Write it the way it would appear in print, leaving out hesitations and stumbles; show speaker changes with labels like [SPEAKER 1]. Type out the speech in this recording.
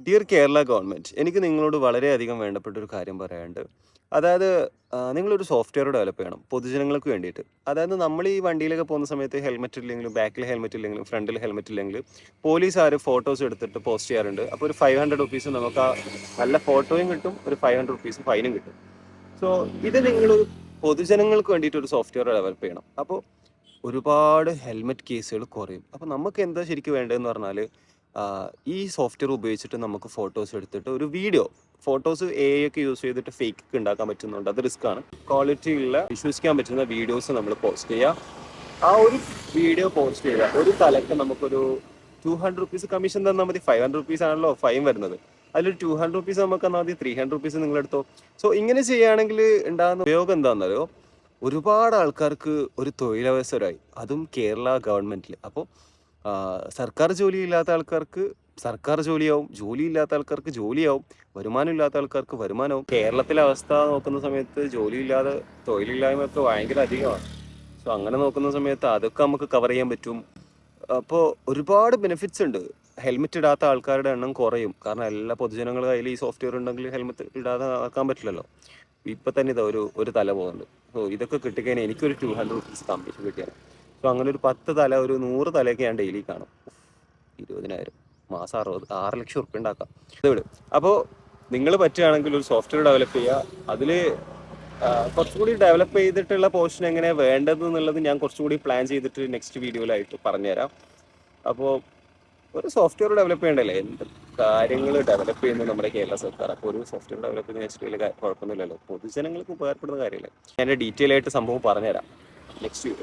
[SPEAKER 1] Dear Kerala government, എനിക്ക് നിങ്ങളോട് വളരെയധികം വേണ്ടപ്പെട്ട ഒരു കാര്യം പറയാനുണ്ട്. അതായത് നിങ്ങളൊരു സോഫ്റ്റ്വെയർ ഡെവലപ്പ് ചെയ്യണം പൊതുജനങ്ങൾക്ക് വേണ്ടിയിട്ട്. അതായത് നമ്മൾ ഈ വണ്ടിയിലൊക്കെ പോകുന്ന സമയത്ത് ഹെൽമെറ്റ് ഇല്ലെങ്കിലും ബാക്കിൽ ഹെൽമെറ്റ് ഇല്ലെങ്കിലും ഫ്രണ്ടിൽ ഹെൽമെറ്റ് ഇല്ലെങ്കിൽ പോലീസുകാർ ഫോട്ടോസ് എടുത്തിട്ട് പോസ്റ്റ് ചെയ്യാറുണ്ട്. അപ്പോൾ ഒരു 500 റുപ്പീസ് നമുക്ക് ആ നല്ല ഫോട്ടോയും കിട്ടും, ഒരു 500 റുപ്പീസ് ഫൈനും കിട്ടും. സോ ഇത് നിങ്ങളൊരു പൊതുജനങ്ങൾക്ക് വേണ്ടിയിട്ട് ഒരു സോഫ്റ്റ്വെയർ ഡെവലപ്പ് ചെയ്യണം. അപ്പോൾ ഒരുപാട് ഹെൽമെറ്റ് കേസുകൾ കുറയും. അപ്പോൾ നമുക്ക് എന്താ ശരിക്കും വേണ്ടതെന്ന് പറഞ്ഞാൽ ഈ സോഫ്റ്റ്വെയർ ഉപയോഗിച്ചിട്ട് നമുക്ക് ഫോട്ടോസ് എടുത്തിട്ട് ഒരു വീഡിയോ ഫോട്ടോസ് ഒക്കെ യൂസ് ചെയ്തിട്ട് ഫേക്ക് ഒക്കെ ഉണ്ടാക്കാൻ പറ്റുന്നുണ്ട്. അത് റിസ്ക് ആണ്. ക്വാളിറ്റി ഉള്ള വിശ്വസിക്കാൻ പറ്റുന്ന വീഡിയോസ് നമ്മൾ പോസ്റ്റ് ചെയ്യുക. ആ ഒരു വീഡിയോ പോസ്റ്റ് ചെയ്താൽ ഒരു തലക്ക് നമുക്കൊരു 200 റുപ്പീസ് കമ്മീഷൻ തന്നാൽ മതി. 500 റുപ്പീസ് ആണല്ലോ ഫൈൻ വരുന്നത്. അതിലൊരു 200 റുപ്പീസ് നമുക്ക് തന്നാൽ മതി. 300 റുപ്പീസ് നിങ്ങളെടുത്തോ. സോ ഇങ്ങനെ ചെയ്യുകയാണെങ്കിൽ ഉണ്ടാകുന്ന ഉപയോഗം എന്താണെന്നറിയോ? ഒരുപാട് ആൾക്കാർക്ക് ഒരു തൊഴിലവസരമായി, അതും കേരള ഗവൺമെന്റിൽ. അപ്പോൾ സർക്കാർ ജോലിയില്ലാത്ത ആൾക്കാർക്ക് സർക്കാർ ജോലിയാവും, ജോലിയില്ലാത്ത ആൾക്കാർക്ക് ജോലിയാവും, വരുമാനം ഇല്ലാത്ത ആൾക്കാർക്ക് വരുമാനവും. കേരളത്തിലെ അവസ്ഥ നോക്കുന്ന സമയത്ത് ജോലിയില്ലാതെ തൊഴിലില്ലായ്മ ഒക്കെ ഭയങ്കര അധികമാണ്. സോ അങ്ങനെ നോക്കുന്ന സമയത്ത് അതൊക്കെ നമുക്ക് കവർ ചെയ്യാൻ പറ്റും. അപ്പോൾ ഒരുപാട് ബെനിഫിറ്റ്സ് ഉണ്ട്. ഹെൽമെറ്റ് ഇടാത്ത ആൾക്കാരുടെ എണ്ണം കുറയും. കാരണം എല്ലാ പൊതുജനങ്ങളുടെ കയ്യിൽ ഈ സോഫ്റ്റ്വെയർ ഉണ്ടെങ്കിൽ ഹെൽമെറ്റ് ഇടാതെ ആക്കാൻ പറ്റില്ലല്ലോ. ഇപ്പം തന്നെ ഇതാ ഒരു തല പോകുന്നുണ്ട്. സോ ഇതൊക്കെ കിട്ടിക്കഴിഞ്ഞാൽ എനിക്കൊരു 200 റുപ്പീസ് കമ്മീഷൻ കിട്ടിയാണ്. സോ അങ്ങനെ ഒരു 10 തല, ഒരു 100 തലയൊക്കെ ഞാൻ ഡെയിലി കാണും. 20,000 മാസം 6 ലക്ഷം റുപ്യ ഉണ്ടാക്കാം. ഇത് വിടും. അപ്പോൾ നിങ്ങൾ പറ്റുകയാണെങ്കിൽ ഒരു സോഫ്റ്റ്വെയർ ഡെവലപ്പ് ചെയ്യുക. അതിൽ കുറച്ചുകൂടി ഡെവലപ്പ് ചെയ്തിട്ടുള്ള പോർഷൻ എങ്ങനെയാണ് വേണ്ടത് എന്നുള്ളത് ഞാൻ കുറച്ചുകൂടി പ്ലാൻ ചെയ്തിട്ട് നെക്സ്റ്റ് വീഡിയോയിലായിട്ട് പറഞ്ഞുതരാം. അപ്പോൾ ഒരു സോഫ്റ്റ്വെയർ ഡെവലപ്പ് ചെയ്യണ്ടല്ലേ, എന്ത് കാര്യങ്ങൾ ഡെവലപ്പ് ചെയ്യുന്നത് നമ്മുടെ കേരള സർക്കാർ. അപ്പോൾ ഒരു സോഫ്റ്റ്വെയർ ഡെവലപ്പ് ചെയ്യുന്ന വെച്ചിട്ട് വലിയ കുഴപ്പമൊന്നുമില്ലല്ലോ, പൊതുജനങ്ങൾക്ക് ഉപകാരപ്പെടുന്ന കാര്യമല്ലേ. ഞാൻ ഡീറ്റെയിൽ ആയിട്ട് സംഭവം പറഞ്ഞുതരാം നെക്സ്റ്റ് വീഡിയോ.